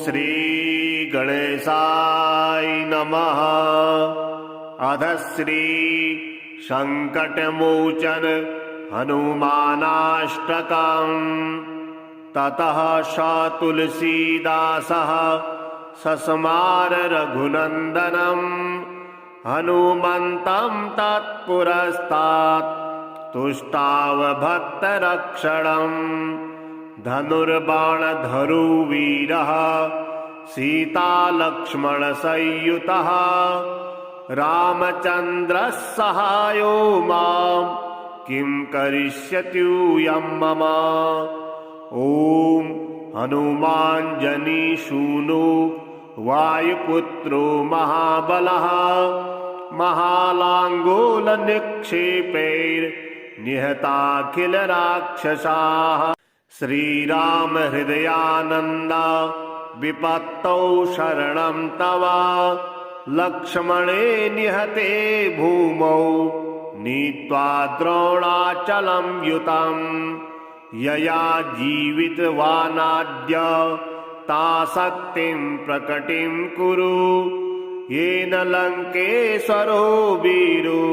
श्री गणेशाय नमः। अध श्री संकटमोचन हनुमानाष्टकम्। ततः स तुलसीदासः सस्मार रघुनन्दनम् हनुमन्तं तत्पुरस्तात् तुष्टाव भक्तरक्षणम्। धनुर्बाणधरो वीरः सीतालक्ष्मणसंयुतः रामचन्द्रः सहायो मां किं करिष्यत्यूयं मम। ॐ हनुमाञ्जनीसूनो वायुपुत्रो महाबलः महालाङ्गूलनिक्षेपैर्निहताखिलराक्षसाः। श्रीराम हृदयानन्द विपत्तौ शरणं तव लक्ष्मणे निहते भूमौ नीत्वा द्रोणाचलं युतम्। यया जीवितवानाद्य ताशक्तिं प्रकटिं कुरु येन लङ्केश्वरो वीरो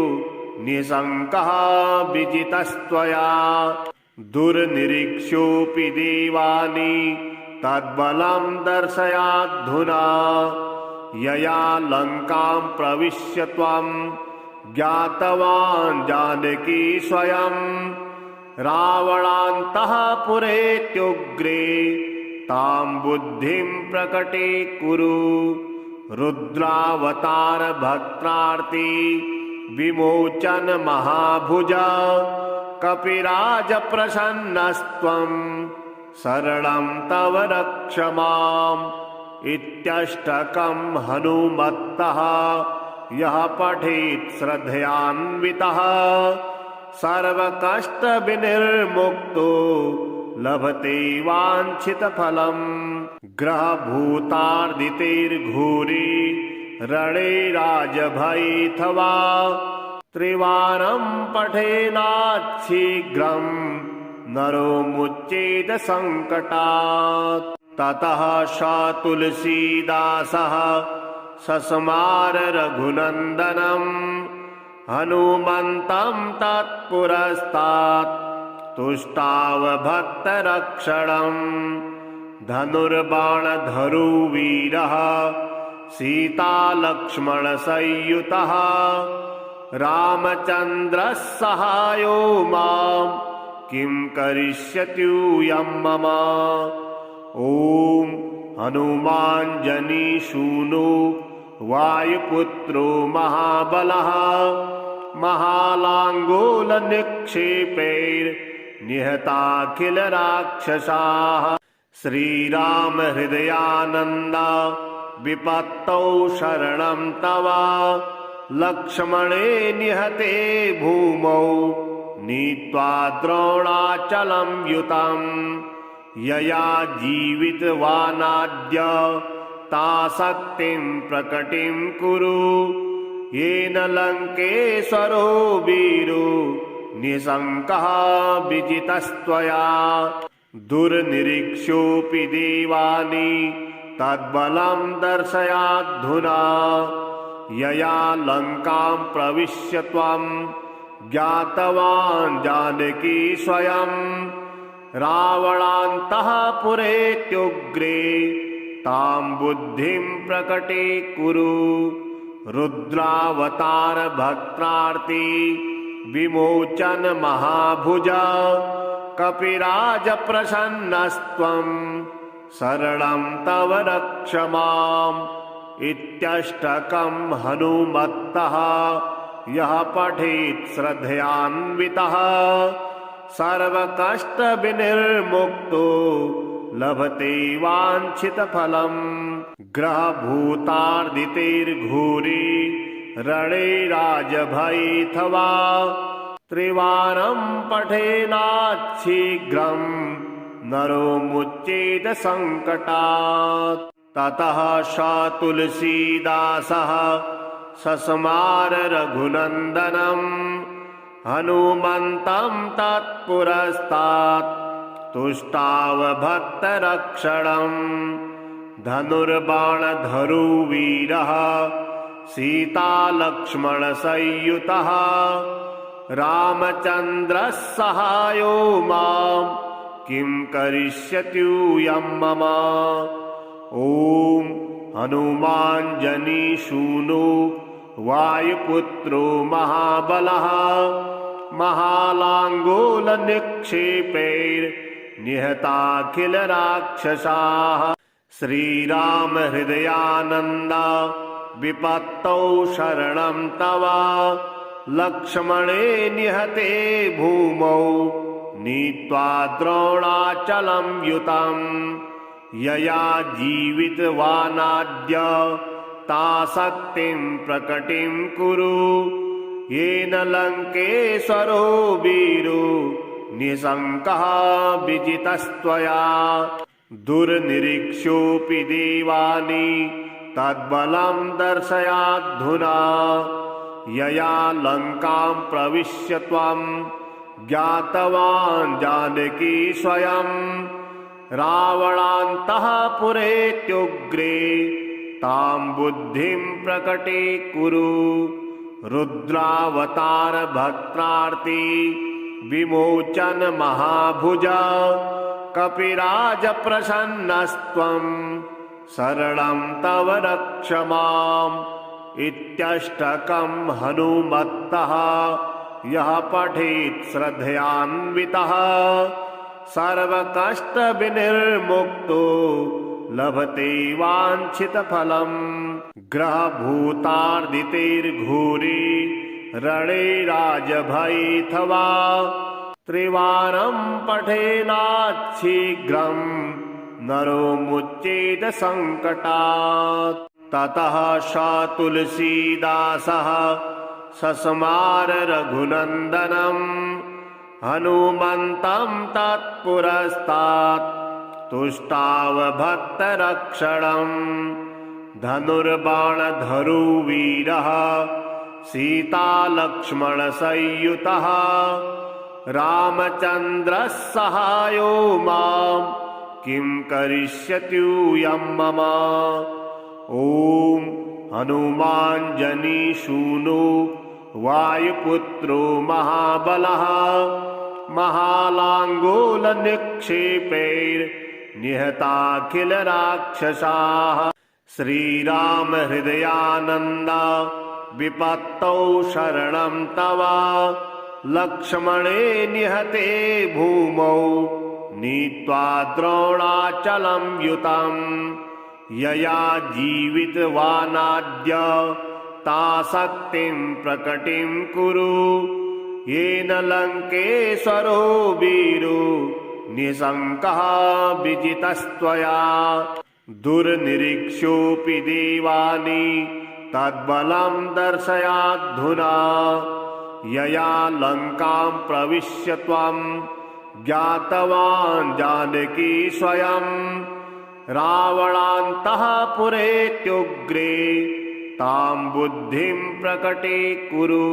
निशङ्कः विजितस्त्वया। दुर्निरीक्ष्योऽपि देवानि तद्बलं दर्शयाद्धुना यया लङ्कां प्रविश्य त्वं ज्ञातवान् जानकी स्वयं। रावणान्तः पुरेत्युग्रे तां बुद्धिं प्रकटीकुरु रुद्रावतार भक्तार्ति विमोचन महाभुजा कपिराज प्रसन्नस्त्वं शरणं तव रक्ष माम्। इत्यष्टकं हनुमत्तः यः पठेत् श्रद्धयान्वितः सर्वकष्टविनिर्मुक्तो लभते वाञ्छितफलम्। ग्रहभूतार्दितैर्घोरे रणे राजभयेऽथवा त्रिवारं पठेनाच्छीघ्रं नरो मुच्येत सङ्कटात्। ततः स तुलसीदासः सस्मार रघुनन्दनम् हनुमन्तं तत्पुरस्तात् तुष्टाव भक्तरक्षणम्। धनुर्बाणधरो वीरः सीतालक्ष्मणसंयुतः रामचन्द्रः सहायो मां किं करिष्यत्यूयं मम। ॐ हनुमाञ्जनीसूनो वायुपुत्रो महाबलः महालाङ्गूलनिक्षेपैर्निहताखिलराक्षसाः। श्रीराम हृदयानन्द विपत्तौ शरणं तव लक्ष्मणे निहते भूमौ नीत्वा द्रोणाचलं युतम्। यया जीवितवानाद्य ताशक्तिं प्रकटिं कुरु येन लङ्केश्वरो वीरो निशङ्कः विजितस्त्वया। दुर्निरीक्ष्योऽपि देवानि तद्बलं दर्शयाद्धुना यया लङ्कां प्रविश्य त्वं ज्ञातवान् जानकी स्वयं। रावणान्तः पुरेत्युग्रे तां बुद्धिं प्रकटीकुरु रुद्रावतार भक्तार्ति विमोचन महाभुजा कपिराज प्रसन्नस्त्वं शरणं तव रक्ष माम्। इत्यष्टकं हनुमत्तः यः पठेत् श्रद्धयान्वितः सर्वकष्टविनिर्मुक्तो लभते वाञ्छितफलम्। ग्रहभूतार्दितैर्घोरे रणे राजभयेऽथवा त्रिवारं पठेनाच्छीघ्रं नरो मुच्येत सङ्कटात्। ततः स तुलसीदासः सस्मार रघुनन्दनम् हनुमन्तं तत्पुरस्तात् तुष्टाव भक्तरक्षणम्। धनुर्बाणधरुवीरः सीतालक्ष्मणसंयुतः रामचन्द्रः सहायो मां किं करिष्यत्यूयं मम। ॐ हनुमाञ्जनीसूनो वायुपुत्रो महाबलः महालाङ्गूलनिक्षेपैर्निहताखिलराक्षसाः। श्रीरामहृदयानन्द विपत्तौ शरणं तव लक्ष्मणे निहते भूमौ नीत्वा द्रोणाचलं युतम्। यया जीवितवानाद्य ताशक्तिं प्रकटिं कुरु येन लङ्केश्वरो वीरो निशङ्कः विजितस्त्वया। दुर्निरीक्ष्योऽपि देवानि तद्बलं दर्शयाद्धुना यया लङ्कां प्रविश्य त्वं ज्ञातवान् जानकी स्वयं। रावणान्तःपुरेत्युग्रे तां बुद्धिं प्रकटीकुरु रुद्रावतार भक्त्रार्ति विमोचन महाभुजा कपिराज प्रसन्नस्त्वं शरणं तव रक्ष माम्। इत्यष्टकं हनुमत्तः यः पठेत् श्रद्धयान्वितः सर्वकष्टविनिर्मुक्तो लभते वाञ्छितफलम्। ग्रहभूतार्दितेर्घोरे रणे राजभयेऽथवा त्रिवारं पठेनाच्छीघ्रं नरो मुच्येत सङ्कटात्। ततः स तुलसीदासः सस्मार रघुनन्दनं हनुमन्तं तत्पुरस्तात् तुष्टावभक्तरक्षणम्। धनुर्बाणधरुवीरः सीतालक्ष्मणसंयुतः रामचन्द्रः सहायो मां किं करिष्यत्यूयं मम। ॐ हनुमाञ्जनीसूनो वायुपुत्रो महाबलः महालाङ्गूलनिक्षेपैर्निहताखिलराक्षसाः। श्रीरामहृदयानन्द विपत्तौ शरणं तव लक्ष्मणे निहते भूमौ नीत्वा द्रोणाचलं युतम्। यया जीवितवानाद्य ताशक्तिं प्रकटिं कुरु येन लङ्केश्वरो वीरो निशङ्कः विजितस्त्वया। दुर्निरीक्ष्योऽपि देवानि तद्बलं दर्शयाद्धुना यया लङ्कां प्रविश्य त्वं ज्ञातवान् जानकी स्वयं। रावणान्तःपुरेत्युग्रे तां बुद्धिं प्रकटीकुरु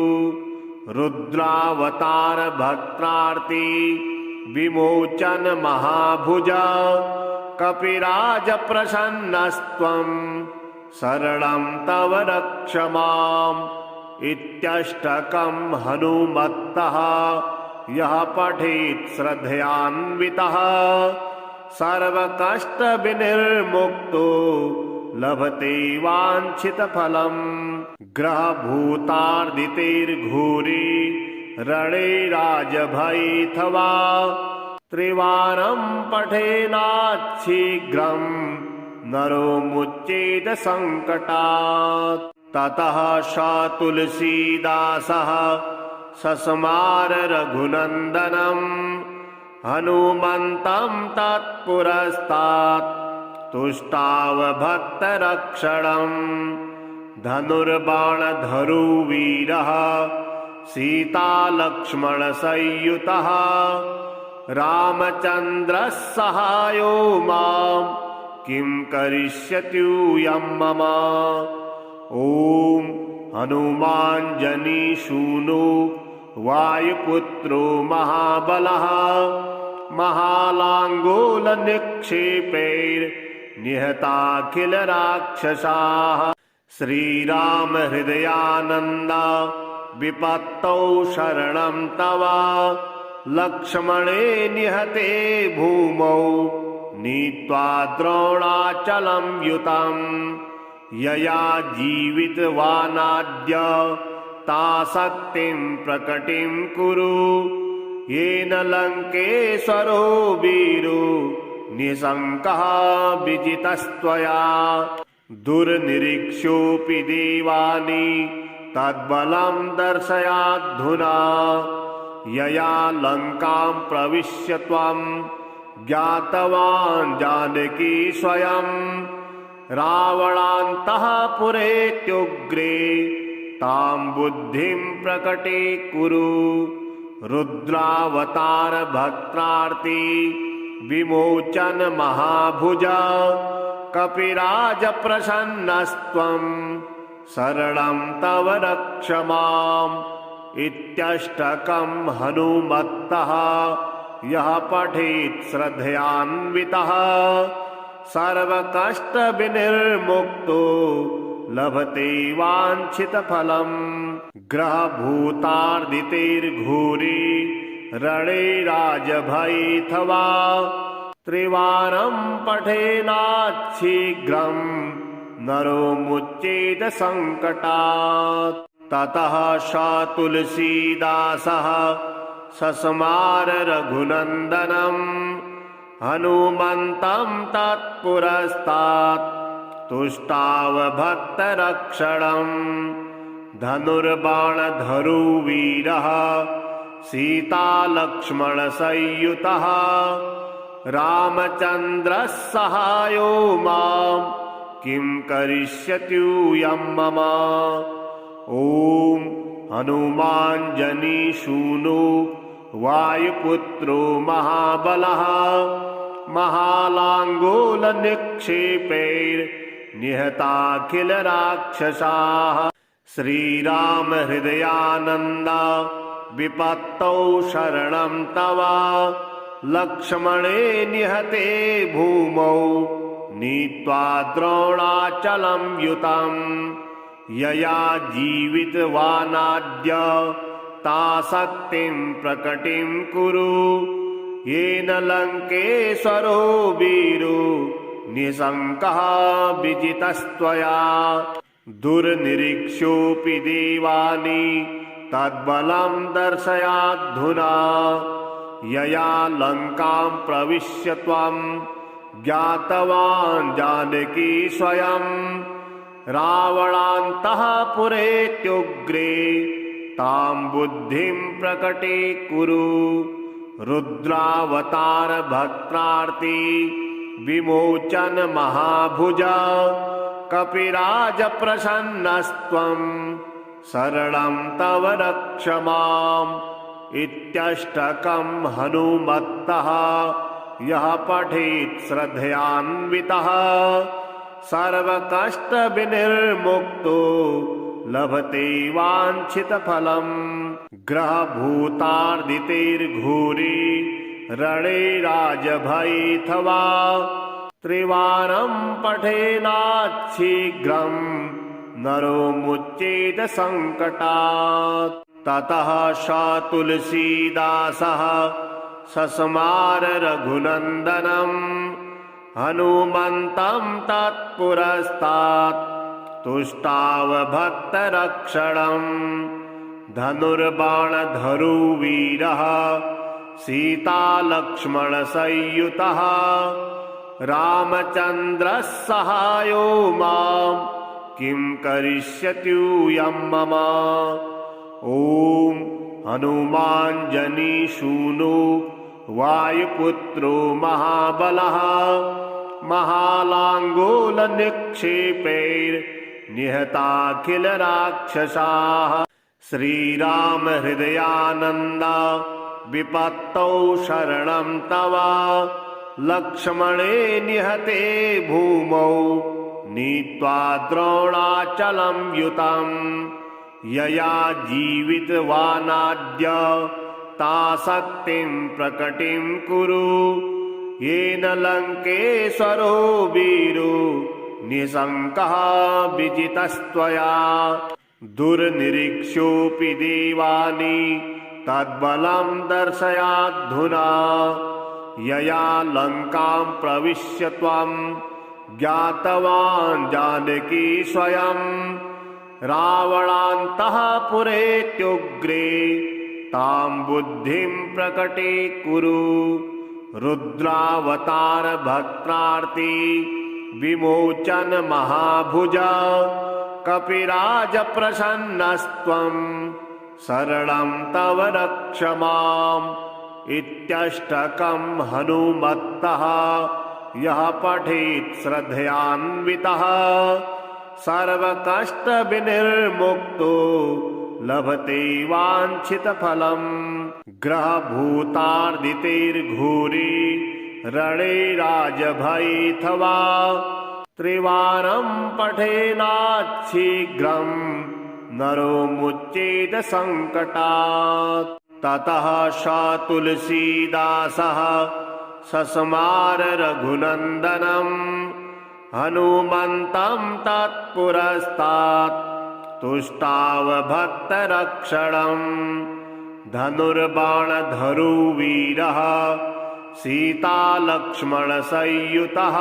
रुद्रावतार भक्त्रार्ति विमोचन महाभुजा कपिराज प्रसन्नस्त्वं शरणं तव रक्ष माम्। इत्यष्टकं हनुमत्तः यः पठेत् श्रद्धयान्वितः सर्वकष्टविनिर्मुक्तो लभते वाञ्छितफलम्। ग्रहभूतार्दितेर्घोरे रणे राजभयेऽथवा त्रिवारं पठेनाच्छीघ्रं नरो मुच्येत सङ्कटात्। ततः स तुलसीदासः सस्मार रघुनन्दनं हनुमन्तं तत्पुरस्तात् तुष्टावभक्तरक्षणम्। धनुर्बाणधरुवीरः सीतालक्ष्मणसंयुतः रामचन्द्रः सहायो मां किं करिष्यत्यूयं मम। ॐ हनुमाञ्जनीसूनो वायुपुत्रो महाबलः महालाङ्गूलनिक्षेपैर्निहताखिलराक्षसाः। निहताखिलराक्षसाः। श्रीराम हृदयानन्द विपत्तौ शरणं तव। लक्ष्मणे निहते भूमौ नीत्वा द्रोणाचलं युतम्। यया जीवितवानाद्य ताशक्तिं प्रकटिं कुरु। येन लङ्केश्वरो वीरो निशङ्कः विजितस्त्वया। दुर्निरीक्ष्योऽपि देवानि तद्बलं दर्शयाद्धुना। यया लङ्कां प्रविश्य त्वं ज्ञातवान् जानकी स्वयं। रावणान्तःपुरेत्युग्रे तां बुद्धिं प्रकटीकुरु। रुद्रावतार भक्तार्ति विमोचन महाभुजा। कपिराज प्रसन्नस्त्वं शरणं तव रक्ष माम्। इत्यष्टकं हनुमत्तः यः पठेत् श्रद्धयान्वितः सर्वकष्टविनिर्मुक्तो लभते वाञ्छितफलम्। ग्रहभूतार्दितेर्घोरे रणे राजभयेऽथवा त्रिवारं पठेनाच्छीघ्रं नरो मुच्येत सङ्कटात्। ततः स तुलसीदासः सस्मार रघुनन्दनं हनुमन्तं तत्पुरस्तात् तुष्टाव भक्तरक्षणम्। धनुर्बाणधरो वीरः सीतालक्ष्मणसंयुतः रामचन्द्रः सहायो मां किं करिष्यत्यूयं मम। ॐ हनुमाञ्जनीसूनो वायुपुत्रो महाबलः महालाङ्गूलनिक्षेपैर्निहताखिलराक्षसाः। श्रीराम हृदयानन्द विपत्तौ शरणं तव। लक्ष्मणे निहते भूमौ नीत्वा द्रोणाचलं युतम्। यया जीवितवानाद्य ताशक्तिं प्रकटिं कुरु। येन लङ्केश्वरो वीरो निशङ्कः विजितस्त्वया। दुर्निरीक्ष्योऽपि देवानि तद्बलं दर्शयाद्धुना। यया लङ्कां प्रविश्य त्वं ज्ञातवान् जानकी स्वयं। रावणान्तःपुरेत्युग्रे तां बुद्धिं प्रकटीकुरु। रुद्रावतार भक्तार्ति विमोचन महाभुजा। कपिराज प्रसन्नस्त्वं शरणं तव रक्ष माम्। इत्यष्टकं हनुमत्तः यः पठेत् श्रद्धयान्वितः सर्वकष्टविनिर्मुक्तो लभते वाञ्छितफलम्। ग्रहभूतार्दितेर्घोरे रणे राजभयेऽथवा त्रिवारं पठेनाच्छीघ्रं नरो मुच्येत सङ्कटात्। ततः स तुलसीदासः सस्मार रघुनन्दनं हनुमन्तं तत्पुरस्तात् तुष्टाव भक्तरक्षणम्। धनुर्बाणधरो वीरः सीतालक्ष्मणसंयुतः रामचन्द्रः सहायो मां किं करिष्यत्यूयं मम। ॐ हनुमाञ्जनीसूनो वायुपुत्रो महाबलः महालाङ्गूलनिक्षेपैर्निहताखिलराक्षसाः। श्रीराम हृदयानन्द विपत्तौ शरणं तव। लक्ष्मणे निहते भूमौ नीत्वा द्रोणाचलं युतम्। यया जीवितवानाद्य ताशक्तिं प्रकटिं कुरु। येन लङ्केश्वरो वीरो निशङ्कः विजितस्त्वया दुर्निरीक्ष्योऽपि देवानि तद्बलं दर्शयाद्धुना यया लङ्कां प्रविश्य त्वं ज्ञातवान् जानकी स्वयं रावणान्तःपुरेत्युग्रे तां बुद्धिं प्रकटीकुरु रुद्रावतार भक्तार्ति विमोचन महाभुजा कपिराज प्रसन्नस्त्वं शरणं तव रक्ष माम् इत्यष्टकं हनुमत्तः यः पठेत् श्रद्धयान्वितः सर्वकष्टविनिर्मुक्तो लभते वाञ्छितफलम् ग्रहभूतार्दितेर्घोरे रणे राजभयेऽथवा त्रिवारं पठेनाच्छीघ्रं नरो मुच्येत सङ्कटात् ततः स तुलसीदासः सस्मार रघुनन्दनं हनुमन्तं तत्पुरस्तात् तुष्टाव भक्तरक्षणम् धनुर्बाणधरो वीरः सीतालक्ष्मणसंयुतः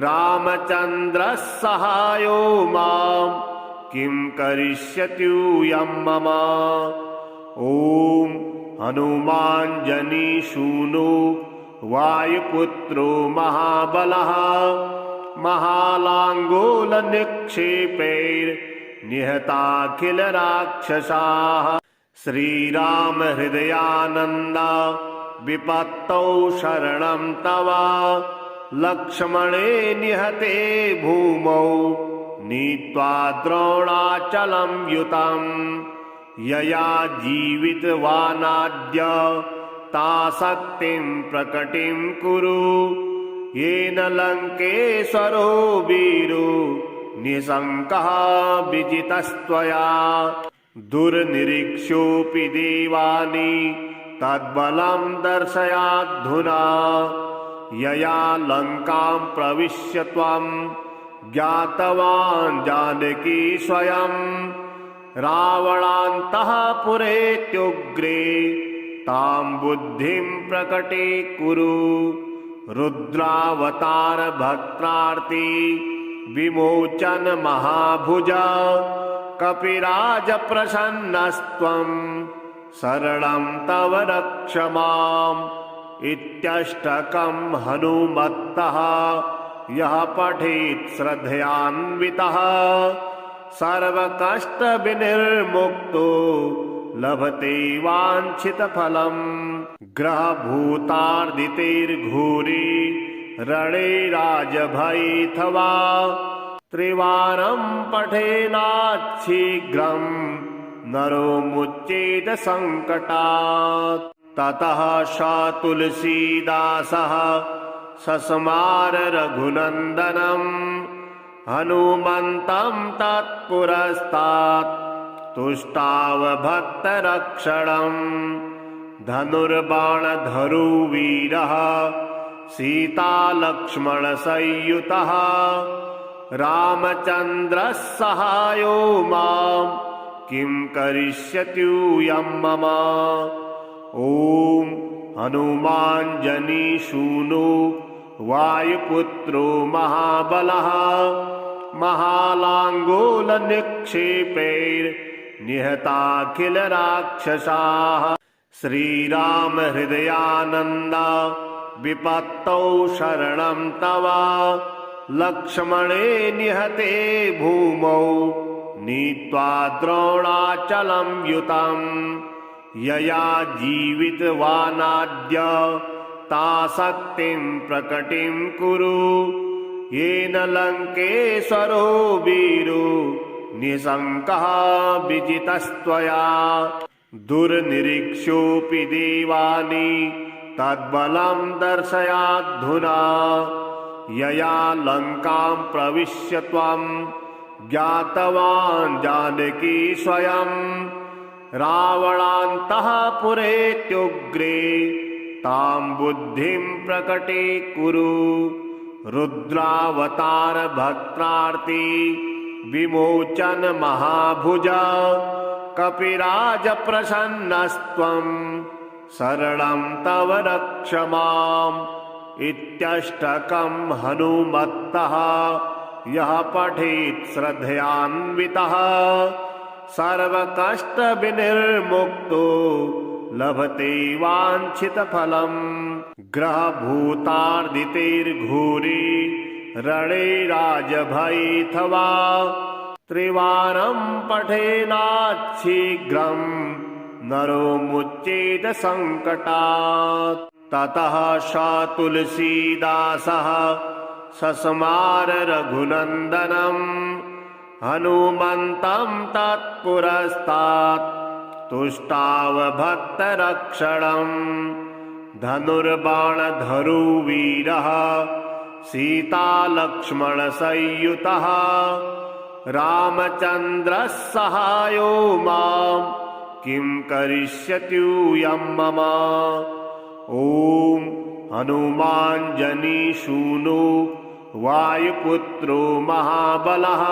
रामचन्द्रः सहायो मां किं करिष्यत्यूयं मम ॐ हनुमाञ्जनीसूनो वायुपुत्रो महाबलः महालाङ्गूलनिक्षेपैर्निहताखिलराक्षसाः श्रीरामहृदयानन्द विपत्तौ शरणं तव लक्ष्मणे निहते भूमौ नीत्वा द्रोणाचलं युतम् यया जीवितवानाद्य ताशक्तिं प्रकटिं कुरु येन लङ्केश्वरो वीरो निशङ्कः विजितस्त्वया दुर्निरीक्ष्योऽपि देवानि तद्बलं दर्शयाद्धुना यया लङ्कां प्रविश्य त्वं ज्ञातवान् जानकी स्वयं रावणान्तःपुरेत्युग्रे तां बुद्धिं प्रकटीकुरु रुद्रावतार भक्तार्ति विमोचन महाभुजा कपिराज प्रसन्नस्त्वं शरणं तव रक्ष माम् इत्यष्टकं हनुमत्तः यः पठेत् श्रद्धयान्वितः सर्वकष्टविनिर्मुक्तो लभते वाञ्छितफलम् ग्रहभूतार्दितेर्घोरे रणे राजभयेऽथवा त्रिवारं पठेनाच्छीघ्रं नरो मुच्येत सङ्कटात् ततः स तुलसीदासः सस्मार रघुनन्दनं हनुमन्तं तत्पुरस्तात् तुष्टाव भक्तरक्षणम् धनुर्बाणधरो वीरः सीतालक्ष्मणसंयुतः रामचन्द्रः सहायो मां किं करिष्यत्यूयं मम ॐ हनुमाञ्जनीसूनो वायुपुत्रो महाबलः महालाङ्गूलनिक्षेपैर्निहताखिलराक्षसाः श्रीरामहृदयानन्द विपत्तौ शरणं तव लक्ष्मणे निहते भूमौ नीत्वा द्रोणाचलं युतम् यया जीवितवानाद्य ताशक्तिं प्रकटिं कुरु येन लङ्केश्वरो वीरो निशङ्कः विजितस्त्वया दुर्निरीक्ष्योऽपि देवानि तद्बलं दर्शयाद्धुना यया लङ्कां प्रविश्य त्वं ज्ञातवान् जानकी स्वयं रावणान्तःपुरेत्युग्रे तां बुद्धिं प्रकटीकुरु। रुद्रावतार भक्तार्ति विमोचन महाभुजा कपिराज प्रसन्नस्त्वं शरणं तव रक्ष माम्। इत्यष्टकं हनुमत्तः यः पठेत् श्रद्धयान्वितः सर्वकष्टविनिर्मुक्तो लभते वाञ्छितफलम्। ग्रहभूतार्दितेर्घोरे रणे राजभयेऽथवा त्रिवारं पठेनाच्छीघ्रं नरो मुच्येत सङ्कटात्। ततः स तुलसीदासः सस्मार रघुनन्दनम् हनुमन्तं तत्पुरस्तात् तुष्टाव भक्तरक्षणम्। धनुर्बाणधरो वीरः सीतालक्ष्मणसंयुतः रामचन्द्रः सहायो मां किं करिष्यत्यूयं मम। ॐ हनुमाञ्जनीसूनो वायुपुत्रो महाबलः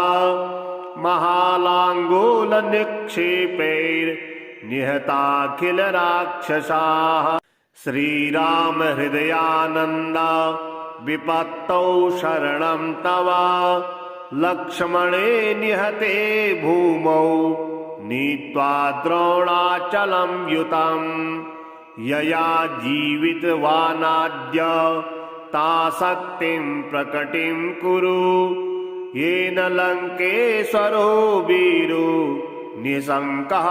महालाङ्गूलनिक्षेपैर्निहताखिलराक्षसाः। श्रीरामहृदयानन्द विपत्तौ शरणं तव लक्ष्मणे निहते भूमौ नीत्वा द्रोणाचलं युतम्। यया जीवितवानाद्य ताशक्तिं प्रकटिं कुरु येन लङ्केश्वरो वीरो निशङ्कः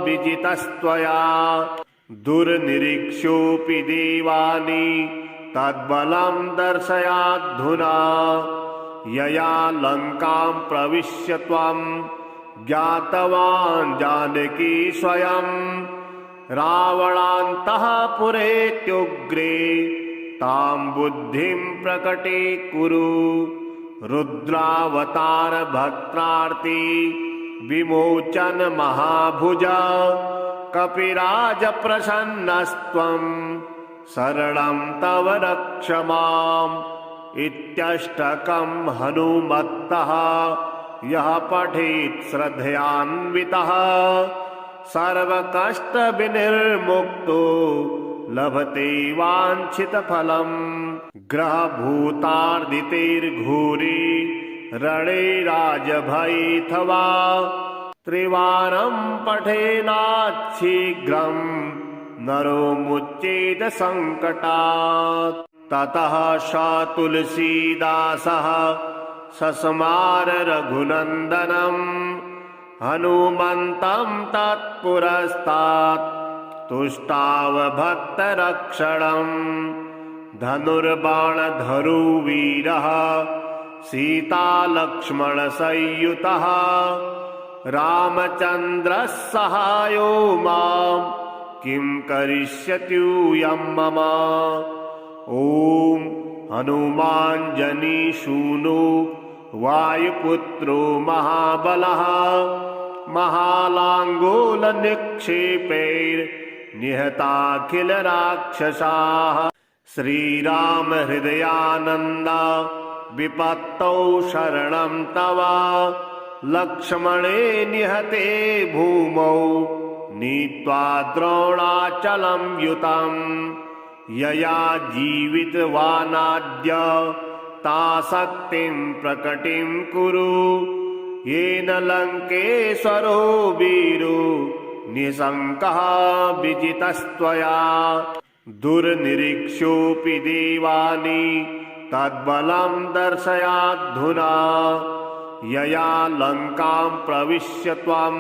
विजितस्त्वया। दुर्निरीक्ष्योऽपि देवानि तद्बलं दर्शयाद्धुना यया लङ्कां प्रविश्य त्वं ज्ञातवान् जानकी स्वयं। रावणान्तःपुरेत्युग्रे तां बुद्धिं प्रकटीकुरु। रुद्रावतार भक्तार्ति विमोचन महाभुजा कपिराज प्रसन्नस्त्वं शरणं तव रक्ष माम्। इत्यष्टकं हनुमत्तः यः पठेत् श्रद्धयान्वितः सर्वकष्टविनिर्मुक्तो लभते वाञ्छितफलम्। ग्रहभूतार्दितेर्घोरे रणे राजभयेऽथवा त्रिवारं पठेनाच्छीघ्रं नरो मुच्येत सङ्कटात्। ततः स तुलसीदासः सस्मार रघुनन्दनम् हनुमन्तं तत्पुरस्तात् तुष्टाव भक्तरक्षणम्। धनुर्बाणधरो वीरः सीतालक्ष्मणसंयुतः रामचन्द्रः सहायो मां किं करिष्यत्यूयं मम। ॐ हनुमाञ्जनीसूनो वायुपुत्रो महाबलः महालाङ्गूलनिक्षेपैर्निहताखिलराक्षसाः। श्रीरामहृदयानन्द विपत्तौ शरणं तव लक्ष्मणे निहते भूमौ नीत्वा द्रोणाचलं युतम्। यया जीवितवानाद्य ताशक्तिं प्रकटिं कुरु येन लङ्केश्वरो वीरो निशङ्कः विजितस्त्वया। दुर्निरीक्ष्योऽपि देवानि तद्बलं दर्शयाद्धुना यया लङ्कां प्रविश्य त्वं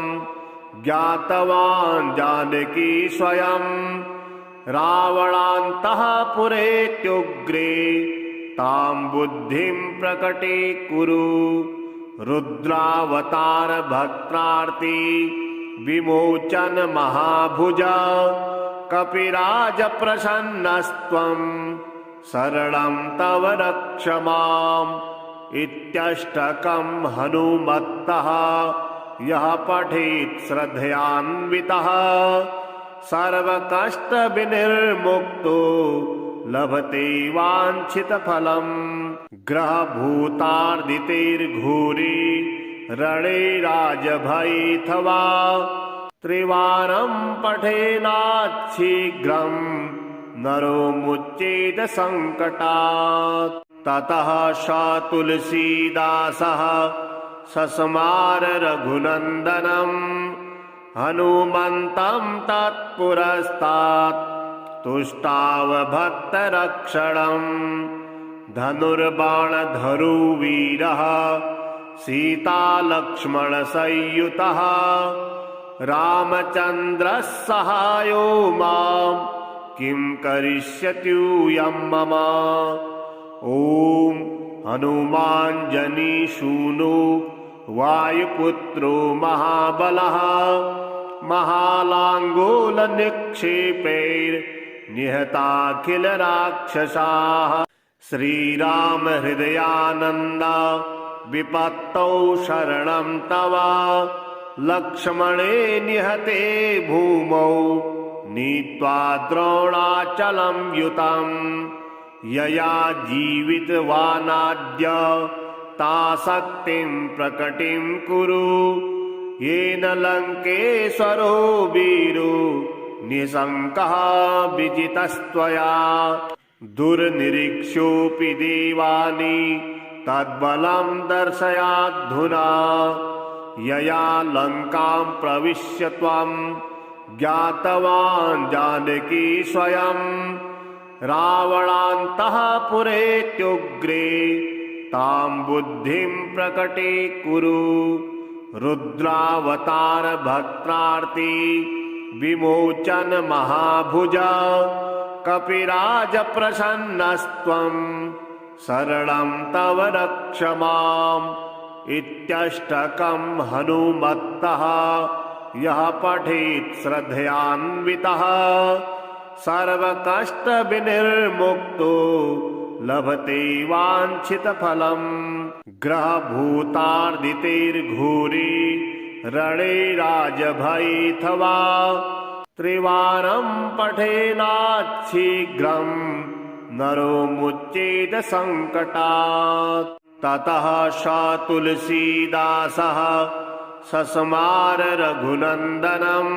ज्ञातवान् जानकी स्वयं। रावणान्तःपुरेत्युग्रे तां बुद्धिं प्रकटीकुरु। रुद्रावतार भक्तार्ति विमोचन महाभुजा कपिराज प्रसन्नस्त्वं शरणं तव रक्ष माम्। इत्यष्टकं हनुमत्तः यः पठेत् श्रद्धयान्वितः सर्वकष्टविनिर्मुक्तो लभते वाञ्छितफलम्। ग्रहभूतार्दितेर्घोरे रणे राजभयेऽथवा त्रिवारं पठेनाच्छीघ्रं नरो मुच्येत सङ्कटात्। ततः स तुलसीदासः सस्मार रघुनन्दनम् हनुमन्तं तत्पुरस्तात् तुष्टाव भक्तरक्षणम्। धनुर्बाणधरो वीरः सीतालक्ष्मणसंयुतः रामचन्द्रः सहायो मां किं करिष्यत्यूयं मम। ॐ हनुमाञ्जनीसूनो वायुपुत्रो महाबलः महालाङ्गूलनिक्षेपैर्निहताखिलराक्षसाः। श्रीराम हृदयानन्द विपत्तौ शरणं तव लक्ष्मणे निहते भूमौ नीत्वा द्रोणाचलं युतम्। यया जीवितवानाद्य ताशक्तिं प्रकटिं कुरु येन लङ्केश्वरो वीरो निशङ्कः विजितस्त्वया। दुर्निरीक्ष्योऽपि देवानि तद्बलं दर्शयाद्धुना यया लङ्कां प्रविश्य त्वं ज्ञातवान् जानकी स्वयं। रावणान्तःपुरेत्युग्रे तां बुद्धिं प्रकटीकुरु रुद्रावतार भक्तार्ति विमोचन महाभुजा कपिराज प्रसन्नस्त्वं शरणं तव रक्ष माम्। इत्यष्टकं हनुमत्तः यः पठेत् श्रद्धयान्वितः सर्वकष्टविनिर्मुक्तो लभते वाञ्छितफलम्। ग्रहभूतार्दितेर्घोरे रणे राजभयेऽथवा त्रिवारं पठेनाच्छीघ्रं नरो मुच्येत सङ्कटात्। ततः स तुलसीदासः सस्मार रघुनन्दनम्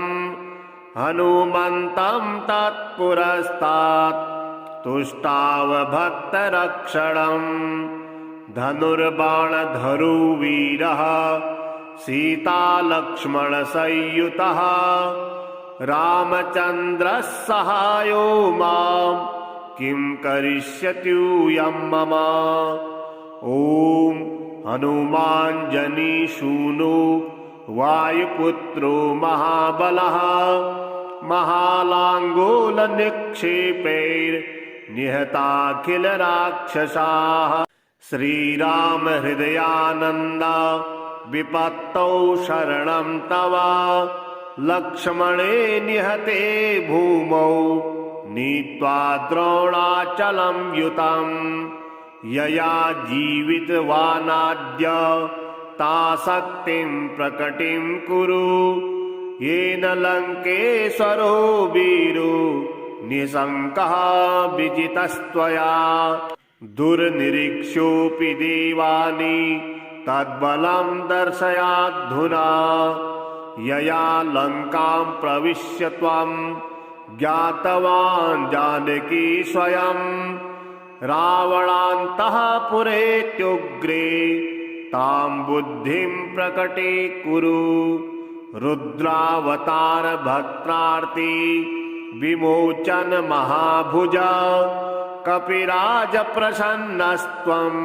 हनुमन्तं तत्पुरस्तात् तुष्टाव भक्तरक्षणम्। धनुर्बाणधरो वीरः सीतालक्ष्मणसंयुतः रामचन्द्रः सहायो मां किं करिष्यत्यूयं मम। ॐ हनुमाञ्जनीसूनो वायुपुत्रो महाबलः महालाङ्गूलनिक्षेपैर्निहताखिलराक्षसाः। श्रीराम हृदयानन्द विपत्तौ शरणं तव लक्ष्मणे निहते भूमौ नीत्वा द्रोणाचलं युतम्। यया जीवितवानाद्य ताशक्तिं प्रकटिं कुरु येन लङ्केश्वरो वीरो निशङ्कः विजितस्त्वया। दुर्निरीक्ष्योऽपि देवानि तद्बलं दर्शयाद्धुना यया लङ्कां प्रविश्य त्वं ज्ञातवान् जानकी स्वयं। रावणान्तःपुरेत्युग्रे तां बुद्धिं प्रकटीकुरु रुद्रावतार भक्तार्ति विमोचन महाभुजा कपिराज प्रसन्नस्त्वं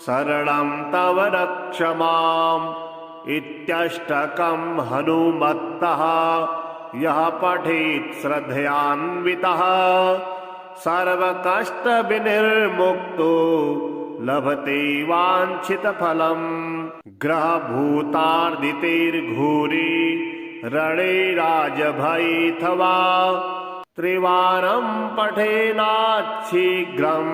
शरणं तव रक्ष माम्। इत्यष्टकं हनुमत्तः यः पठेत् श्रद्धयान्वितः सर्वकष्टविनिर्मुक्तो लभते वाञ्छितफलम्। ग्रहभूतार्दितेर्घोरे रणे राजभयेऽथवा त्रिवारं पठेनाच्छीघ्रं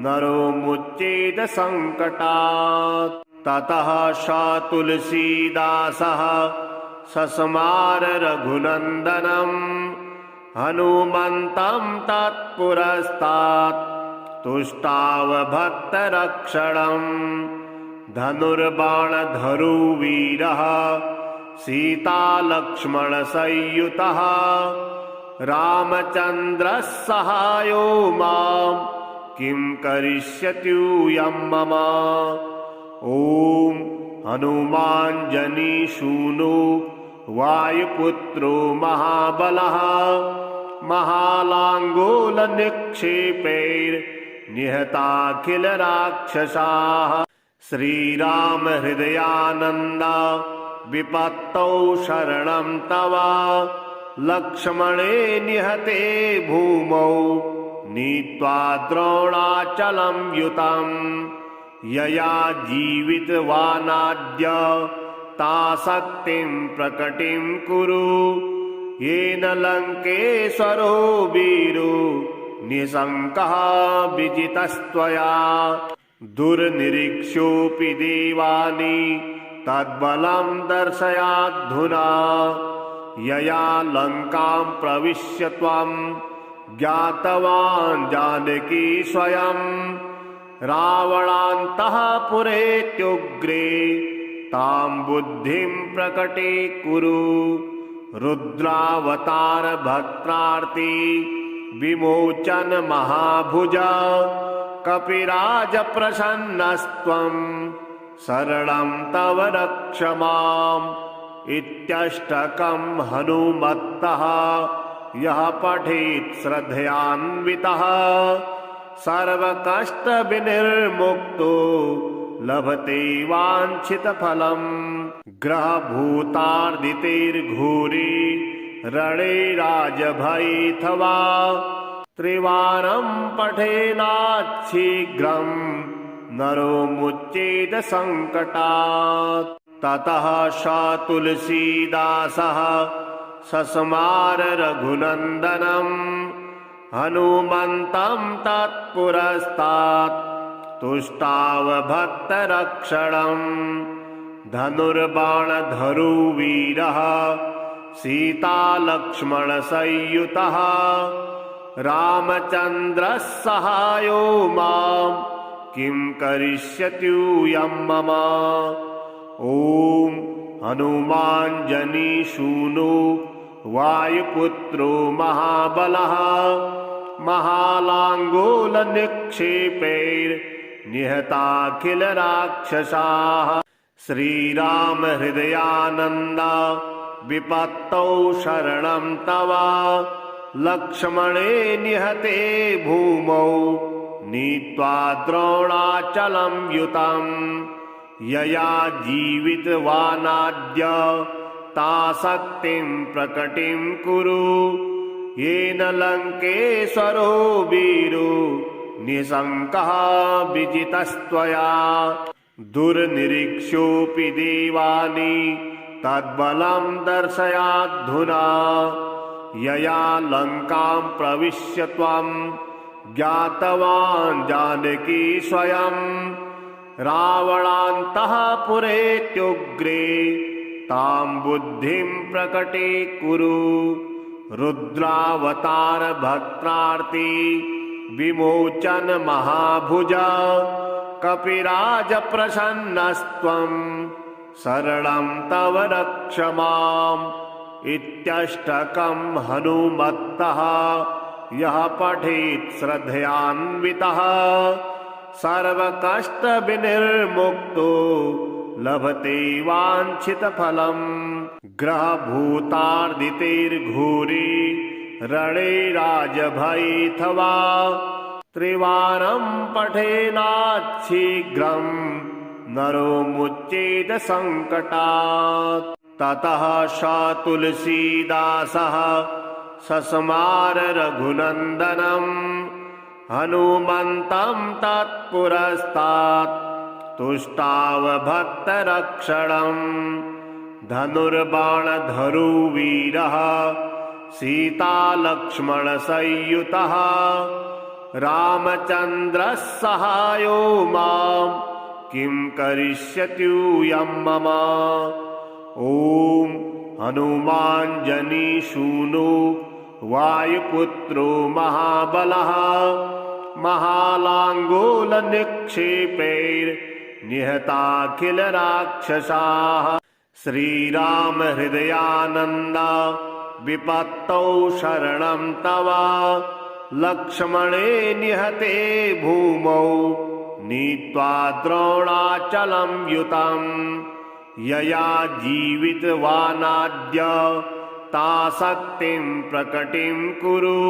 नरो मुच्येत सङ्कटात्। ततः स तुलसीदासः सस्मार रघुनन्दनं हनुमन्तं तत्पुरस्तात् तुष्टावभक्तरक्षणं धनुर्बाणधरुवीरः सीतालक्ष्मणसंयुतः रामचन्द्रः सहायो मां किं करिष्यत्यूयं मम। ॐ हनुमाञ्जनीसूनो वायुपुत्रो महाबलः महालाङ्गूलनिक्षेपैर्निहताखिलराक्षसाः श्रीरामहृदयानन्द विपत्तौ शरणं तव लक्ष्मणे निहते भूमौ नीत्वा द्रोणाचलं युतं यया जीवितवानाद्य ताशक्तिं प्रकटिं कुरु येन लङ्केश्वरो वीरो निशङ्कः विजितस्त्वया दुर्निरीक्ष्योऽपि देवानि तद्बलं दर्शयाद्धुना यया लङ्कां प्रविश्य त्वं ज्ञातवान् जानकी स्वयं रावणान्तःपुरेत्युग्रे तां बुद्धिं प्रकटीकुरु रुद्रावतार भक्तार्ति विमोचन महाभुजा कपिराज प्रसन्नस्त्वं शरणं तव रक्ष माम्। इत्यष्टकं हनुमत्तः यः पठेत् श्रद्धयान्वितः सर्वकष्टविनिर्मुक्तो लभते वाञ्छितफलम्। ग्रहभूतार्दितेर्घोरे रणे राजभयेऽथवा त्रिवारं पठेनाच्छीघ्रं नरो मुच्येत सङ्कटात्। ततः स तुलसीदासः सस्मार रघुनन्दनं हनुमन्तं तत्पुरस्तात् तुष्टावभक्तरक्षणं धनुर्बाणधरुवीरः सीतालक्ष्मणसंयुतः रामचन्द्रः सहायो मां किं करिष्यत्यूयं मम। ॐ हनुमाञ्जनीसूनो वायुपुत्रो महाबलः महालाङ्गूलनिक्षेपैर्निहताखिलराक्षसाः श्रीरामहृदयानन्द विपत्तौ शरणं तव लक्ष्मणे निहते भूमौ नीत्वा द्रोणाचलं युतं यया जीवितवानाद्य ताशक्तिं प्रकटिं कुरु येन लङ्केश्वरो वीरो निशङ्कः विजितस्त्वया दुर्निरीक्ष्योऽपि देवानि तद्बलं दर्शयाद्धुना यया लङ्कां प्रविश्य त्वं ज्ञातवान् जानकी स्वयं रावणान्तःपुरेत्युग्रे तां बुद्धिं प्रकटीकुरु रुद्रावतार भक्तार्ति विमोचन महाभुजा कपिराज प्रसन्नस्त्वं शरणं तव रक्ष माम्। इत्यष्टकं हनुमत्तः यः पठेत् श्रद्धयान्वितः सर्वकष्टविनिर्मुक्तो लभते वाञ्छितफलम्। ग्रहभूतार्दितेर्घोरे रणे राजभयेऽथवा त्रिवारं पठेनाच्छीघ्रं नरो मुच्येत सङ्कटात्। ततः स तुलसीदासः सस्मार रघुनन्दनं हनुमन्तं तत्पुरस्तात् तुष्टावभक्तरक्षणं धनुर्बाणधरुवीरः सीतालक्ष्मणसंयुतः रामचन्द्रः सहायो मां किं करिष्यत्यूयं मम। ॐ हनुमाञ्जनिसूनो वायुपुत्रो महाबलः महालाङ्गूलनिक्षेपैर्निहताखिलराक्षसाः श्रीराम हृदयानन्द विपत्तौ शरणं तव लक्ष्मणे निहते भूमौ नीत्वा द्रोणाचलं युतम् यया जीवितवानाद्य ताशक्तिं प्रकटिं कुरु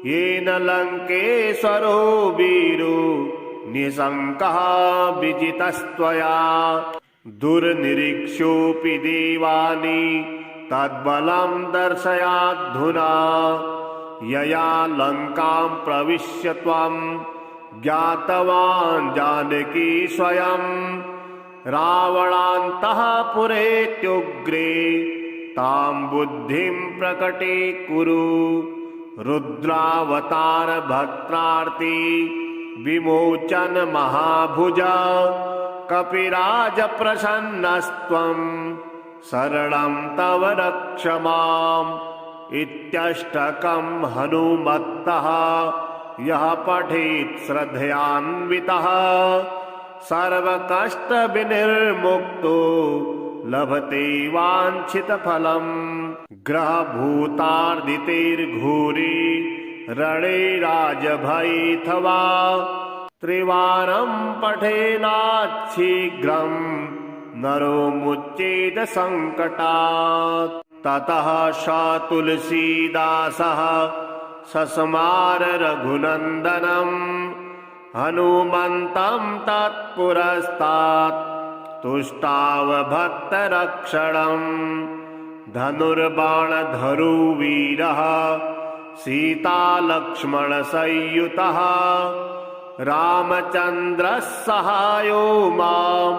येन लङ्केश्वरो वीरो निशङ्कः विजितस्त्वया दुर्निरीक्ष्योऽपि देवानि तद्बलं दर्शयाद्धुना यया लङ्कां प्रविश्य त्वं ज्ञातवान् जानकी स्वयं रावणान्तःपुरेत्युग्रे तां बुद्धिं प्रकटीकुरु रुद्रावतार भक्त्रार्ति विमोचन महाभुजा कपिराज प्रसन्नस्त्वं शरणं तव रक्ष माम् इत्यष्टकं हनुमत्तः यः पठेत् श्रद्धयान्वितः सर्वकष्टविनिर्मुक्तो लभते वाञ्छितफलम् ग्रहभूतार्दितेर्घोरे रणे राजभयेऽथवा त्रिवारं पठेनाच्छीघ्रं नरो मुच्येत सङ्कटात् ततः स तुलसीदासः सस्मार रघुनन्दनम् हनुमन्तं तत्पुरस्तात् तुष्टाव भक्तरक्षणम् धनुर्बाणधरो वीरः सीतालक्ष्मणसंयुतः रामचन्द्रः सहायो मां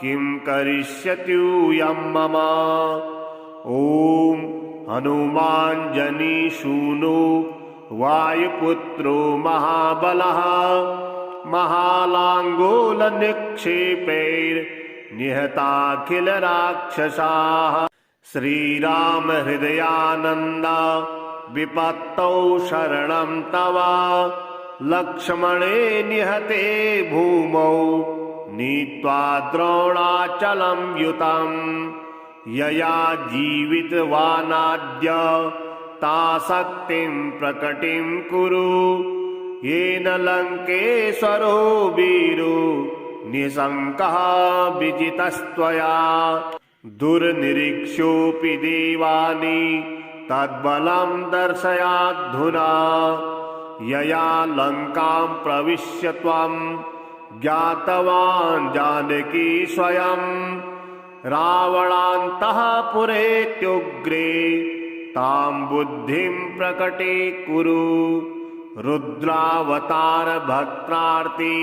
किं करिष्यत्यूयं मम ॐ हनुमाञ्जनिसूनो वायुपुत्रो महाबलः महालाङ्गूलनिक्षेपैर्निहताखिलराक्षसाः श्रीराम हृदयानन्द विपत्तौ शरणं तव लक्ष्मणे निहते भूमौ नीत्वा द्रोणाचलं युतम् यया जीवितवानाद्य ताशक्तिं प्रकटिं कुरु येन लङ्केश्वरो वीरो निशङ्कः विजितस्त्वया दुर्निरीक्ष्योऽपि देवानि तद्बलं दर्शयाद्धुना यया लङ्कां प्रविश्य त्वं ज्ञातवान् जानकी स्वयं रावणान्तःपुरेत्युग्रे तां बुद्धिं प्रकटीकुरु रुद्रावतार भक्त्रार्ति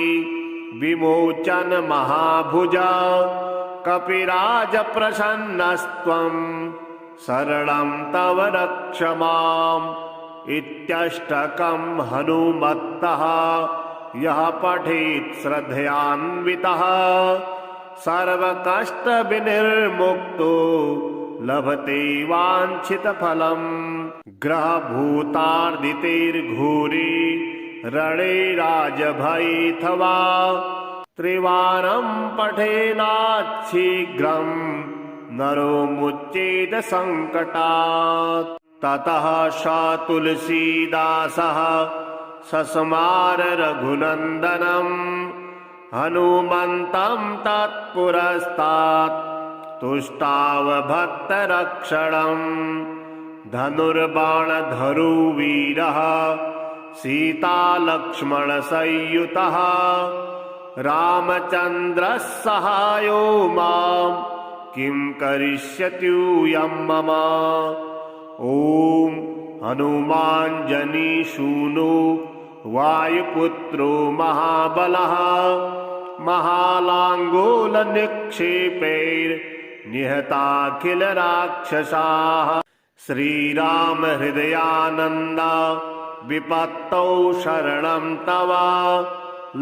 विमोचन महाभुजा कपिराज प्रसन्नस्त्वं शरणं तव रक्ष माम् इत्यष्टकं हनुमत्तः यः पठेत् श्रद्धयान्वितः सर्वकष्टविनिर्मुक्तो लभते वाञ्छितफलम् ग्रहभूतार्दितेर्घोरे रणे राजभयेऽथवा त्रिवारं पठेनाच्छीघ्रं नरो मुच्येत सङ्कटात् ततः स तुलसीदासः सस्मार रघुनन्दनम् हनुमन्तं तत्पुरस्तात् तुष्टाव भक्तरक्षणम् धनुर्बाणधरो वीरः सीतालक्ष्मणसंयुतः रामचन्द्रः सहायो मां किं करिष्यत्यूयं मम ॐ हनुमाञ्जनिसूनो वायुपुत्रो महाबलः महालाङ्गूलनिक्षेपैर्निहताखिलराक्षसाः श्रीराम हृदयानन्द विपत्तौ शरणं तव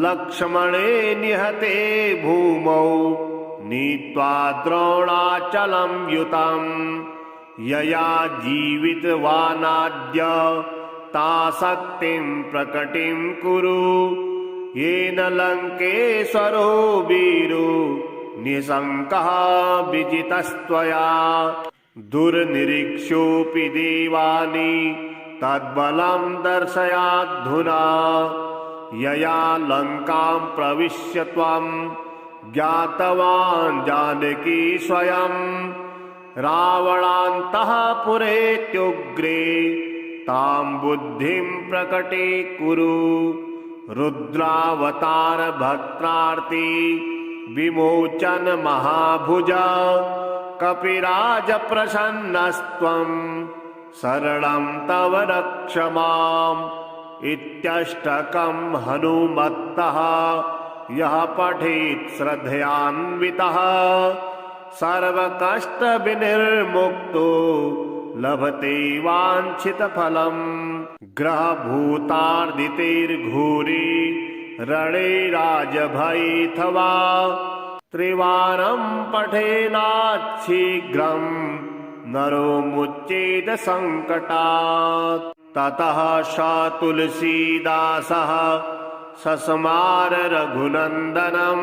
लक्ष्मणे निहते भूमौ नीत्वा द्रोणाचलं युतम् यया जीवितवानाद्य ताशक्तिं प्रकटिं कुरु येन लङ्केश्वरो वीरो निशङ्कः विजितस्त्वया दुर्निरीक्ष्योऽपि देवानि तद्बलं दर्शयाद्धुना यया लङ्कां प्रविश्य त्वं ज्ञातवान् जानकी स्वयं रावणान्तःपुरेत्युग्रे तां बुद्धिं प्रकटीकुरु रुद्रावतार भक्तार्ति विमोचन महाभुजा कपिराज प्रसन्नस्त्वं शरणं तव रक्ष माम् इत्यष्टकं हनुमत्तः यः पठेत् श्रद्धयान्वितः सर्वकष्टविनिर्मुक्तो लभते वाञ्छितफलम् ग्रहभूतार्दितेर्घोरे रणे राजभयेऽथवा त्रिवारं पठेनाच्छीघ्रं नरो मुच्येत सङ्कटात् ततः स तुलसीदासः सस्मार रघुनन्दनं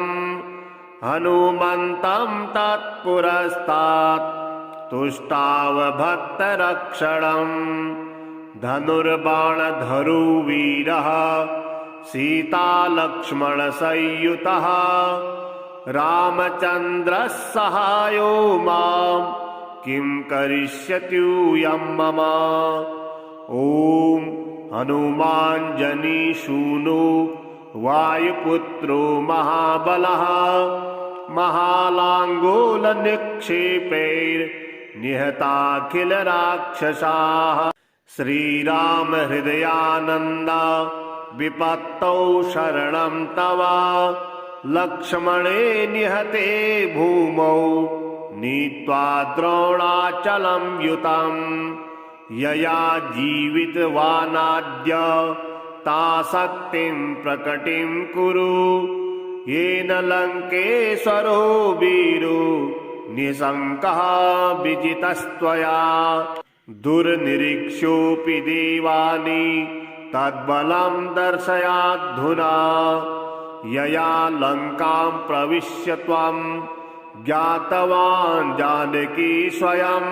हनुमन्तं तत्पुरस्तात् तुष्टाव भक्तरक्षणं धनुर्बाणधरो वीरः सीतालक्ष्मणसंयुतः रामचन्द्रः सहायो मां किं करिष्यत्यूयं मम ॐ हनुमाञ्जनीसूनो वायुपुत्रो महाबलः महालाङ्गूलनिक्षेपैर्निहताखिलराक्षसाः श्रीराम हृदयानन्द विपत्तौ शरणं तव लक्ष्मणे निहते भूमौ नीत्वा द्रोणाचलं युतम् यया जीवितवानाद्य ताशक्तिं प्रकटिं कुरु येन लङ्केश्वरो वीरो निशङ्कः विजितस्त्वया दुर्निरीक्ष्योऽपि देवानि तद्बलं दर्शयाद्धुना यया लङ्कां प्रविश्य त्वं ज्ञातवान् जानकी स्वयं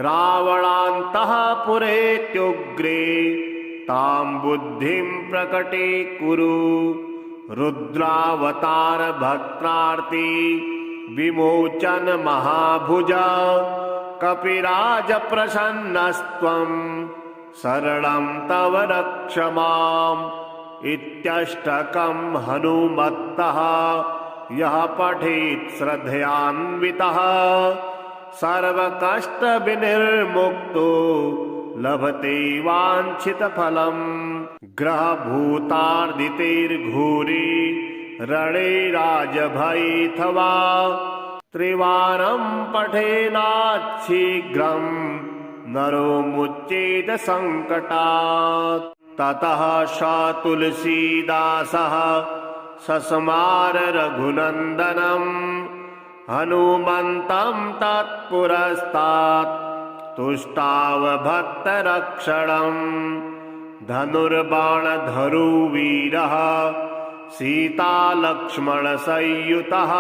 रावणान्तःपुरेत्युग्रे तां बुद्धिं प्रकटीकुरु रुद्रावतार भक्तार्ति विमोचन महाभुजा कपिराज प्रसन्नस्त्वं शरणं तव रक्ष माम् इत्यष्टकं हनुमत्तः यः पठेत् श्रद्धयान्वितः सर्वकष्टविनिर्मुक्तो लभते वाञ्छितफलम् ग्रहभूतार्दितेर्घोरे रणे राजभयेऽथवा त्रिवारं पठेनाच्छीघ्रं नरो मुच्येत सङ्कटात् ततः स तुलसीदासः सस्मार रघुनन्दनं हनुमन्तं तत्पुरस्तात् तुष्टाव भक्तरक्षणं धनुर्बाणधरो वीरः सीतालक्ष्मणसंयुतः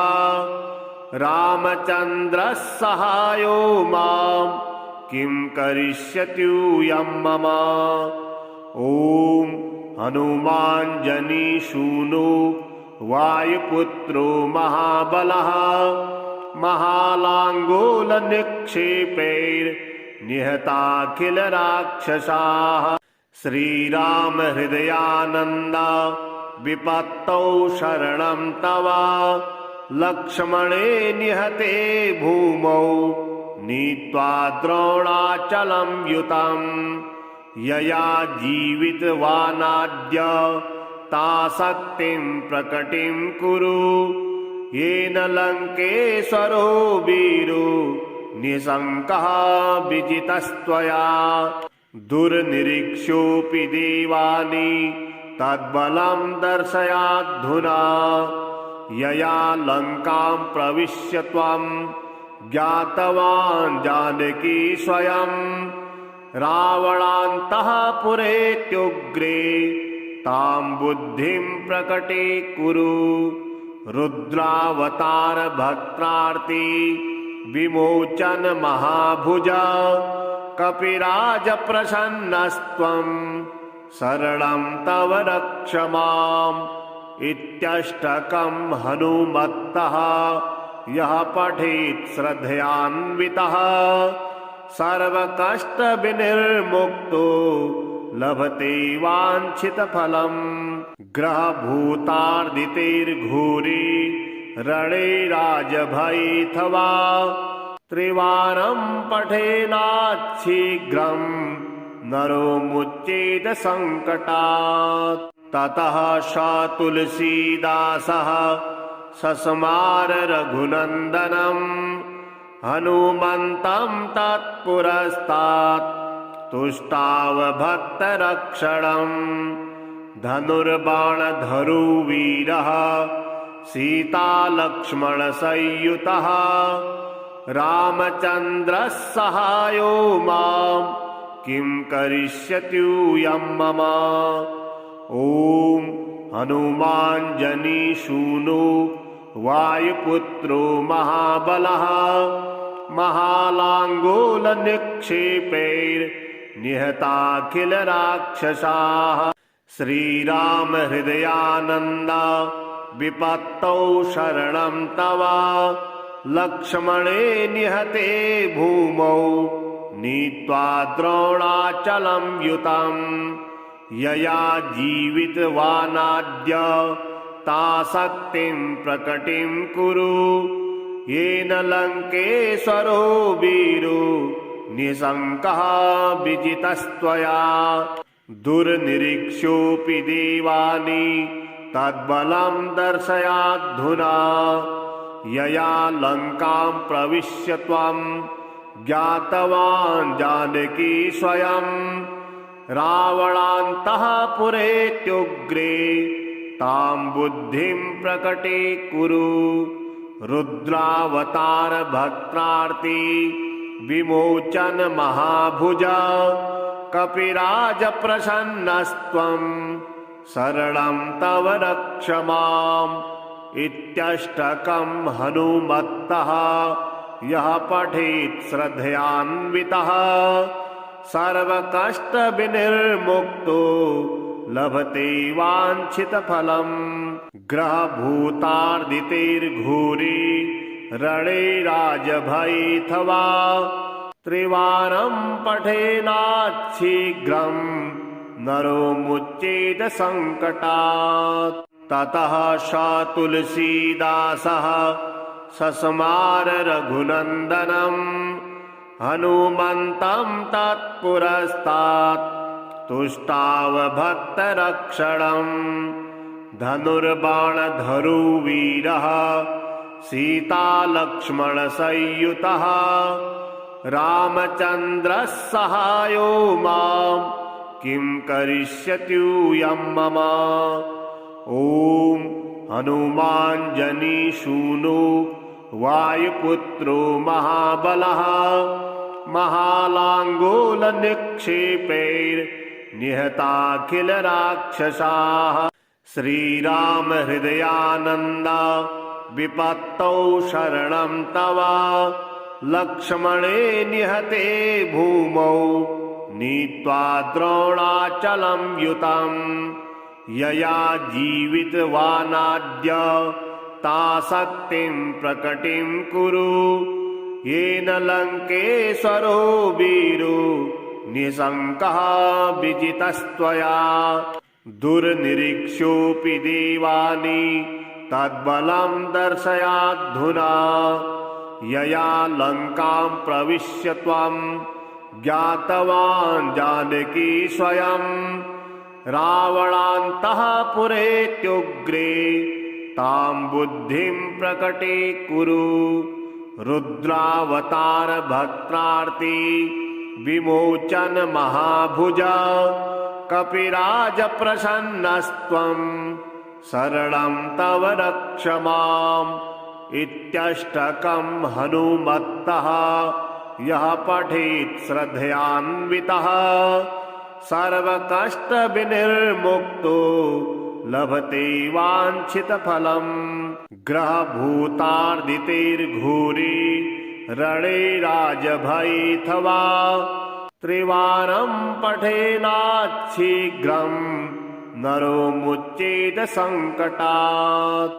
रामचन्द्रः सहायो मां किं करिष्यत्यूयं मम ॐ हनुमाञ्जनीसूनो वायुपुत्रो महाबलः महालाङ्गूलनिक्षेपैर्निहताखिलराक्षसाः श्रीराम हृदयानन्द विपत्तौ शरणं तव लक्ष्मणे निहते भूमौ नीत्वा द्रोणाचलं युतम् यया जीवितवानाद्य ताशक्तिं प्रकटिं कुरु येन लङ्केश्वरो वीरो निशङ्कः विजितस्त्वया दुर्निरीक्ष्योऽपि देवानि तद्बलं दर्शयाद्धुना यया लङ्कां प्रविश्य त्वं ज्ञातवान् जानकी स्वयं रावणान्तःपुरेत्युग्रे तां बुद्धिं प्रकटीकुरु रुद्रावतार भक्त्रार्ति विमोचन महाभुजा कपिराज प्रसन्नस्त्वं शरणं तव रक्ष माम् इत्यष्टकं हनुमत्तः यः पठेत् श्रद्धयान्वितः सर्वकष्टविनिर्मुक्तो लभते वाञ्छितफलम् ग्रहभूतार्दितेर्घोरे रणे राजभयेऽथवा त्रिवारं पठेनाच्छीघ्रं नरो मुच्येत सङ्कटात् ततः स तुलसीदासः सस्मार रघुनन्दनं हनुमन्तं तत्पुरस्तात् तुष्टाव भक्तरक्षणं धनुर्बाणधरुवीरः सीतालक्ष्मणसंयुतः रामचन्द्रः सहायो मां किं करिष्यत्यूयं मम ॐ हनुमाञ्जनीसूनो वायुपुत्रो महाबलः महालाङ्गूलनिक्षेपैर्निहताखिलराक्षसाः श्रीराम हृदयानन्द विपत्तौ शरणं तव लक्ष्मणे निहते भूमौ नीत्वा द्रोणाचलं युतम् यया जीवितवानाद्य ताशक्तिं प्रकटिं कुरु येन लङ्केश्वरो वीरो निशङ्कः विजितस्त्वया दुर्निरीक्ष्योऽपि देवानि तद्बलं दर्शयाद्धुना यया लङ्कां प्रविश्य त्वं ज्ञातवान् जानकी स्वयं रावणान्तःपुरेत्युग्रे तां बुद्धिं प्रकटीकुरु रुद्रावतार भक्त्रार्ति विमोचन महाभुजा कपिराज प्रसन्नस्त्वं शरणं तव रक्ष माम् इत्यष्टकं हनुमत्तः यः पठेत् श्रद्धयान्वितः सर्वकष्टविनिर्मुक्तो लभते वाञ्छितफलम् ग्रहभूतार्दितेर्घोरे रणे राजभयेऽथवा त्रिवारं पठेनाच्छीघ्रं नरो मुच्येत सङ्कटात् ततः स तुलसीदासः सस्मार रघुनन्दनं हनुमन्तं तत्पुरस्तात् तुष्टाव भक्तरक्षणं धनुर्बाणधरुवीरः सीतालक्ष्मणसंयुतः रामचन्द्रः सहायो मां किं करिष्यत्यूयं मम ॐ हनुमाञ्जनीसूनो वायुपुत्रो महाबलः महालाङ्गूलनिक्षेपैर्निहताखिलराक्षसाः श्रीराम हृदयानन्द विपत्तौ शरणं तव लक्ष्मणे निहते भूमौ नीत्वा द्रोणाचलं युतम् यया जीवितवानाद्य ताशक्तिं प्रकटिं कुरु येन लङ्केश्वरो वीरो निशङ्कः विजितस्त्वया दुर्निरीक्ष्योऽपि देवानि तद्बलं दर्शयाद्धुना यया लङ्कां प्रविश्य त्वं ज्ञातवान् जानकी स्वयं रावणान्तःपुरेत्युग्रे तां बुद्धिं प्रकटीकुरु रुद्रावतार भक्त्रार्ति विमोचन महाभुजा कपिराज प्रसन्नस्त्वं शरणं तव रक्ष माम् इत्यष्टकं हनुमत्तः यः पठेत् श्रद्धयान्वितः सर्वकष्टविनिर्मुक्तो लभते वाञ्छितफलम्। ग्रहभूतार्दितेर्घोरे रणे राजभयेऽथवा त्रिवारं पठेनाच्छीघ्रं नरो मुच्येत संकटात्।